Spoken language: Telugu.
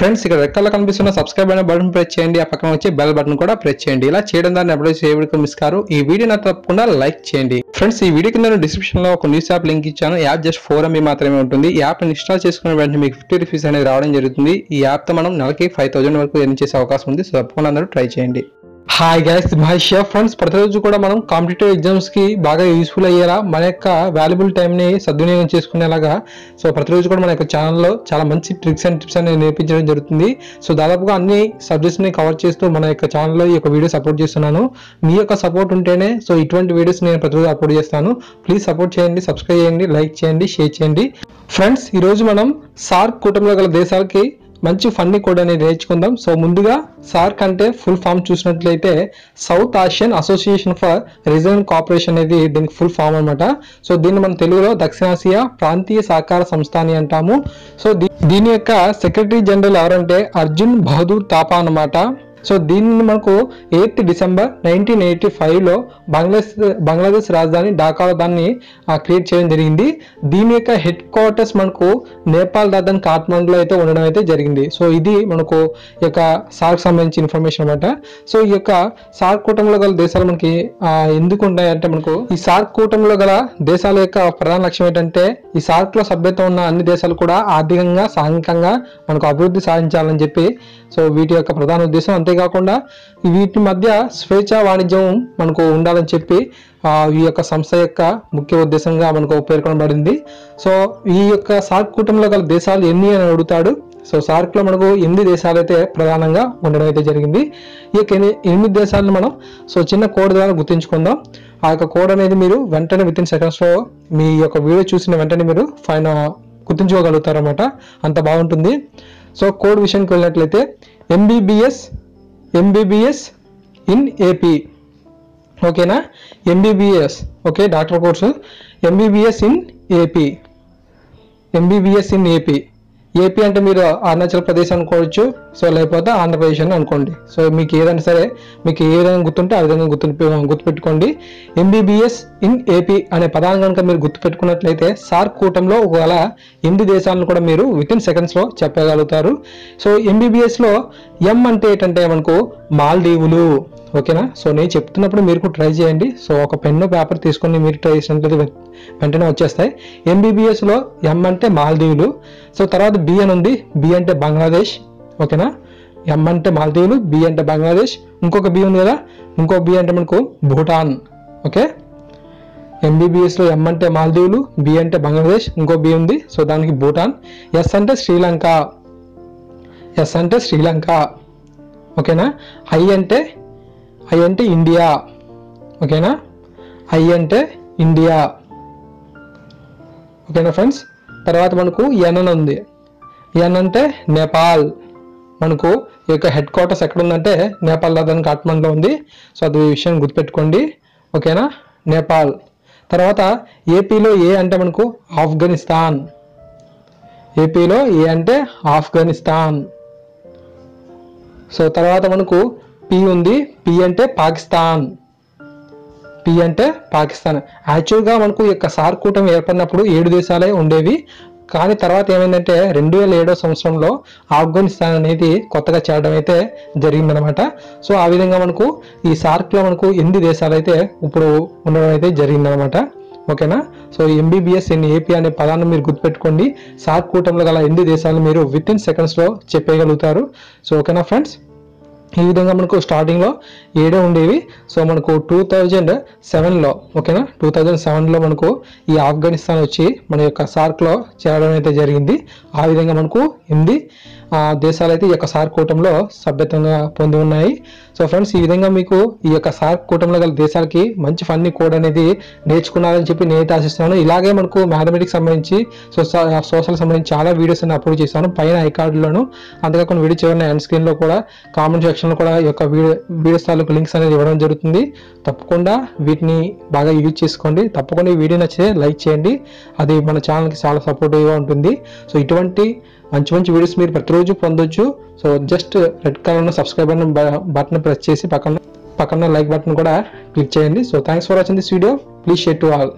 ఫ్రెండ్స్ ఇక్కడ రెడ్ కలర్ కనిపిస్తున్న సబ్స్క్రైబ్ అనే బటన్ ప్రెస్ చేయండి, ఆ పక్కన వచ్చే బెల్ బటన్ కూడా ప్రెస్ చేయండి. ఇలా చేయడం ద్వారా ఎప్పుడైతే చేయడానికి మిస్ కారు. ఈ వీడియోని తప్పకుండా లైక్ చేయండి. ఫ్రెండ్స్ ఈ వీడియో కింద డిస్క్రిప్షన్ లో ఒక న్యూస్ యాప్ లింక్ ఇచ్చాను. యాప్ జస్ట్ 4 MB మాత్రమే ఉంటుంది. ఈ యాప్ ని ఇన్స్టాల్ చేసుకున్న వెంటనే మీకు 50 రూపీస్ అనేది రావడం జరుగుతుంది. ఈ యాప్ తో మనం నెలకి 5000 వరకు ఎర్న్ చేసే అవకాశం ఉంది. సో తప్పకుండా అందరూ ట్రై చేయండి. హాయ్ గైస్, మహేష్ ఫ్రెండ్స్, ప్రతిరోజు కూడా మనం కాంపిటేటివ్ ఎగ్జామ్స్ కి బాగా యూస్ఫుల్ అయ్యేలా మన యొక్క వాల్యుబుల్ టైం ని సద్వినియోగం చేసుకునేలాగా సో ప్రతిరోజు కూడా మన యొక్క ఛానల్లో చాలా మంచి ట్రిక్స్ అండ్ టిప్స్ అనేది నేర్పించడం జరుగుతుంది. సో దాదాపుగా అన్ని సబ్జెక్ట్స్ ని కవర్ చేస్తూ మన యొక్క ఛానల్లో ఈ యొక్క వీడియో సపోర్ట్ చేస్తున్నాను. మీ యొక్క సపోర్ట్ ఉంటేనే సో ఇటువంటి వీడియోస్ నేను ప్రతిరోజు అప్లోడ్ చేస్తాను. ప్లీజ్ సపోర్ట్ చేయండి, సబ్స్క్రైబ్ చేయండి, లైక్ చేయండి, షేర్ చేయండి. ఫ్రెండ్స్ ఈరోజు మనం సార్క్ కూటమిలో గల దేశాలకి మంచి ఫన్నీ కోడ్ అనేది నేర్చుకుందాం. సో ముందుగా సార్క్ అంటే ఫుల్ ఫామ్ చూసినట్లయితే south Asian association for regional cooperation అనేది దీనికి ఫుల్ ఫామ్ అనమాట. సో దీన్ని మనం తెలుగులో దక్షిణాసియా ప్రాంతీయ సహకార సంస్థ అని అంటాము. సో దీని యొక్క సెక్రటరీ జనరల్ ఎవరంటే అర్జున్ బహదూర్ తాపా అనమాట. సో దీన్ని మనకు 8 డిసెంబర్ 1985లో బంగ్లాదేశ్ రాజధాని ఢాకాలో దాన్ని క్రియేట్ చేయడం జరిగింది. దీని యొక్క హెడ్ క్వార్టర్స్ మనకు నేపాల్ రాజధాని కాఠ్మండులో అయితే ఉండడం అయితే జరిగింది. సో ఇది మనకు ఈ యొక్క సార్క్ సంబంధించిన ఇన్ఫర్మేషన్ అనమాట. సో ఈ యొక్క సార్క్ కూటమిలో గల దేశాలు మనకి ఎందుకు ఉంటాయంటే మనకు ఈ సార్క్ కూటమిలో గల దేశాల యొక్క ప్రధాన లక్ష్యం ఏంటంటే ఈ సార్క్ లో సభ్యత్వం ఉన్న అన్ని దేశాలు కూడా ఆర్థికంగా సాంఘికంగా మనకు అభివృద్ధి సాధించాలని చెప్పి సో వీటి యొక్క ప్రధాన ఉద్దేశం. అంతేకాకుండా వీటి మధ్య స్వేచ్ఛ వాణిజ్యం మనకు ఉండాలని చెప్పి ఈ యొక్క సంస్థ యొక్క ముఖ్య ఉద్దేశంగా మనకు పేర్కొనబడింది. సో ఈ యొక్క సార్క్ కూటమిలో గల దేశాలు ఎన్ని అని అడుగుతాడు. సో సార్క్ లో మనకు 8 దేశాలు అయితే ప్రధానంగా ఉండడం అయితే జరిగింది. ఈ యొక్క 8 దేశాలను మనం సో చిన్న కోడ్ ద్వారా గుర్తించుకుందాం. ఆ యొక్క కోడ్ అనేది మీరు వెంటనే విత్ ఇన్ సెకండ్స్ లో మీ యొక్క వీడియో చూసిన వెంటనే మీరు గుర్తించుకోగలుగుతారు అనమాట. అంత బాగుంటుంది. సో కోడ్ విషయానికి వెళ్ళినట్లయితే ఎంబీబీఎస్ ఇన్ ఏపీ. ఓకేనా, MBBS okay doctor course MBBS in AP. AP అంటే మీరు అరుణాచల్ ప్రదేశ్ అనుకోవచ్చు, సో లేకపోతే ఆంధ్రప్రదేశ్ అని అనుకోండి. సో మీకు ఏదైనా సరే మీకు ఏ విధంగా గుర్తుంటే ఆ విధంగా గుర్తుపెట్టుకోండి. ఎంబీబీఎస్ ఇన్ ఏపీ అనే పదాన్ని కనుక మీరు గుర్తుపెట్టుకున్నట్లయితే సార్క్ కూటమిలో ఒకవేళ 8 దేశాలను కూడా మీరు విత్ ఇన్ సెకండ్స్ లో చెప్పగలుగుతారు. సో ఎంబీబీఎస్ లో ఎం అంటే ఏంటంటే మనకు మాల్దీవులు. ఓకేనా, సో నేను చెప్తున్నప్పుడు మీరు కూడా ట్రై చేయండి. సో ఒక పెన్ను పేపర్ తీసుకొని మీరు ట్రై చేసినట్లయితే వెంటనే వచ్చేస్తాయి. ఎంబీబీఎస్ లో ఎం అంటే మాల్దీవులు. సో తర్వాత బి అని ఉంది, బి అంటే బంగ్లాదేశ్. ఓకేనా, ఎం అంటే మాల్దీవులు, బి అంటే బంగ్లాదేశ్, ఇంకొక బి ఉంది కదా, ఇంకో బి అంటే మనకు భూటాన్. ఓకే, ఎంబీబీఎస్ లో ఎం అంటే మాల్దీవులు, బి అంటే బంగ్లాదేశ్, ఇంకో బి ఉంది, సో దానికి భూటాన్. ఎస్ అంటే శ్రీలంక. ఓకేనా, ఐ అంటే ఇండియా. ఓకేనా, ఐ అంటే ఇండియా. ఓకేనా ఫ్రెండ్స్, తర్వాత మనకు ఎన్ అని ఉంది. ఎన్ అంటే నేపాల్. మనకు ఈ యొక్క హెడ్ క్వార్టర్స్ ఎక్కడ ఉందంటే నేపాల్ రాజధాని కాఠ్మండులో ఉంది. సో అది విషయం గుర్తుపెట్టుకోండి. ఓకేనా, నేపాల్. తర్వాత ఏపీలో ఏ అంటే మనకు ఆఫ్ఘనిస్తాన్. ఏపీలో ఏ అంటే ఆఫ్ఘనిస్తాన్. సో తర్వాత మనకు పి ఉంది, పి అంటే పాకిస్తాన్. యాక్చువల్గా మనకు ఈ యొక్క సార్క్ కూటమి ఏర్పడినప్పుడు 7 దేశాలే ఉండేవి. కానీ తర్వాత ఏమైందంటే 2007 సంవత్సరంలో ఆఫ్ఘనిస్తాన్ అనేది కొత్తగా చేరడం అయితే జరిగిందనమాట. సో ఆ విధంగా మనకు ఈ సార్క్ లో మనకు 8 దేశాలు అయితే ఇప్పుడు ఉండడం అయితే జరిగిందనమాట. ఓకేనా, సో ఎంబీబీఎస్ ఇన్ ఏపీ అనే పదాన్ని మీరు గుర్తుపెట్టుకోండి. సార్క్ కూటమిలో గల 8 దేశాలు మీరు విత్ ఇన్ సెకండ్స్ లో చెప్పేయగలుగుతారు. సో ఓకేనా ఫ్రెండ్స్, ఈ విధంగా మనకు స్టార్టింగ్ లో 7 ఉండేవి. సో మనకు 2007లో ఓకేనా 2007లో మనకు ఈ ఆఫ్ఘనిస్తాన్ వచ్చి మన యొక్క సార్క్ లో చేరడం అయితే జరిగింది. ఆ విధంగా మనకు 8 దేశాలు అయితే ఈ యొక్క సార్క్ కూటమిలో సభ్యత్వంగా పొంది ఉన్నాయి. సో ఫ్రెండ్స్, ఈ విధంగా మీకు ఈ యొక్క సార్క్ కూటమిలో గల దేశాలకి మంచి ఫన్నీ కోడ్ అనేది నేర్చుకున్నారని చెప్పి నేనైతే ఆశిస్తున్నాను. ఇలాగే మనకు మ్యాథమెటిక్స్ సంబంధించి సోషల్ సంబంధించి చాలా వీడియోస్ అని అప్లోడ్ చేశాను పైన ఐకార్డులోను. అంతేకాకుండా వీడియో చివరిన ఎండ్ స్క్రీన్ లో కూడా కామెంట్ సెక్షన్ లో కూడా ఈ యొక్క వీడియోస్ తాలూకు లింక్స్ అనేది ఇవ్వడం జరుగుతుంది. తప్పకుండా వీటిని బాగా యూజ్ చేసుకోండి. తప్పకుండా ఈ వీడియో నచ్చితే లైక్ చేయండి, అది మన ఛానల్కి చాలా సపోర్టివ్గా ఉంటుంది. సో ఇటువంటి మంచి వీడియోస్ మీరు ప్రతిరోజు పొందొచ్చు. So just red colour subscribe button press చేసి పక్కన లైక్ బటన్ కూడా క్లిక్ చేయండి. So thanks for watching this video. Please share to all.